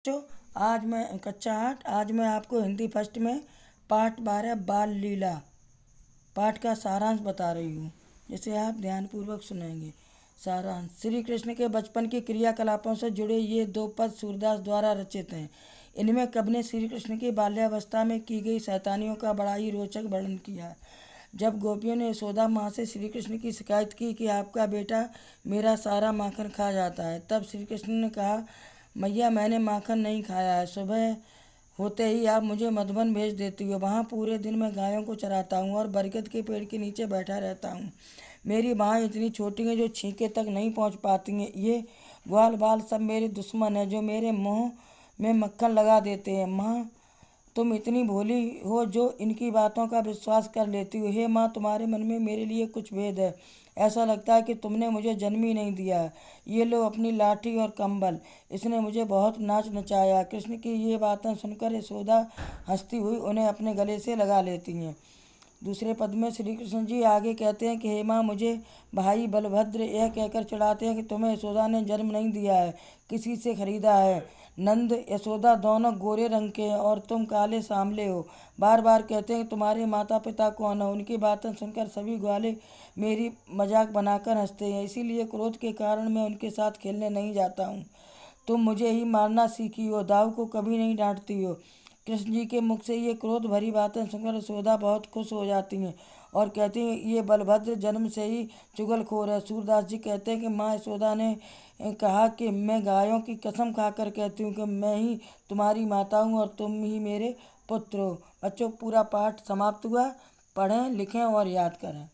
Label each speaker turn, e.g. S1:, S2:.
S1: बच्चों, आज मैं कक्षा 8 आज मैं आपको हिंदी फर्स्ट में पाठ 12 बाल लीला पाठ का सारांश बता रही हूँ, जिसे आप ध्यानपूर्वक सुनेंगे। सारांश। श्री कृष्ण के बचपन की क्रियाकलापों से जुड़े ये 2 पद सूरदास द्वारा रचित हैं। इनमें कवि ने श्री कृष्ण की बाल्यावस्था में की गई शैतानियों का बड़ा ही रोचक वर्णन किया है। जब गोपियों ने यशोदा माँ से श्री कृष्ण की शिकायत की कि आपका बेटा मेरा सारा माखन खा जाता है, तब श्री कृष्ण ने कहा, मैया मैंने माखन नहीं खाया है। सुबह होते ही आप मुझे मधुबन भेज देती हो। वहाँ पूरे दिन मैं गायों को चराता हूँ और बरगद के पेड़ के नीचे बैठा रहता हूँ। मेरी बाहें इतनी छोटी हैं जो छींके तक नहीं पहुँच पाती हैं। ये ग्वाल बाल सब मेरे दुश्मन हैं जो मेरे मुँह में मक्खन लगा देते हैं। माँ, तुम इतनी भोली हो जो इनकी बातों का विश्वास कर लेती हो। हे माँ, तुम्हारे मन में मेरे लिए कुछ भेद है। ऐसा लगता है कि तुमने मुझे जन्म ही नहीं दिया। ये लो अपनी लाठी और कंबल। इसने मुझे बहुत नाच नचाया। कृष्ण की ये बातें सुनकर यशोदा हंसती हुई उन्हें अपने गले से लगा लेती हैं। दूसरे पद में श्री कृष्ण जी आगे कहते हैं कि हे माँ, मुझे भाई बलभद्र यह कहकर चिढ़ाते हैं कि तुम्हें यशोदा ने जन्म नहीं दिया है, किसी से खरीदा है। नंद यशोदा दोनों गोरे रंग के हैं और तुम काले सांवले हो। बार बार कहते हैं कि तुम्हारे माता पिता कौन है। उनकी बातें सुनकर सभी ग्वाले मेरी मजाक बनाकर हंसते हैं, इसीलिए क्रोध के कारण मैं उनके साथ खेलने नहीं जाता हूँ। तुम मुझे ही मारना सीखी हो, दाऊ को कभी नहीं डांटती हो। कृष्ण जी के मुख से ये क्रोध भरी बातें सुनकर यशोदा बहुत खुश हो जाती हैं और कहती हैं, ये बलभद्र जन्म से ही चुगलखोर है। सूरदास जी कहते हैं कि माँ यशोदा ने कहा कि मैं गायों की कसम खाकर कहती हूँ कि मैं ही तुम्हारी माता हूँ और तुम ही मेरे पुत्र हो। बच्चों, पूरा पाठ समाप्त हुआ। पढ़ें, लिखें और याद करें।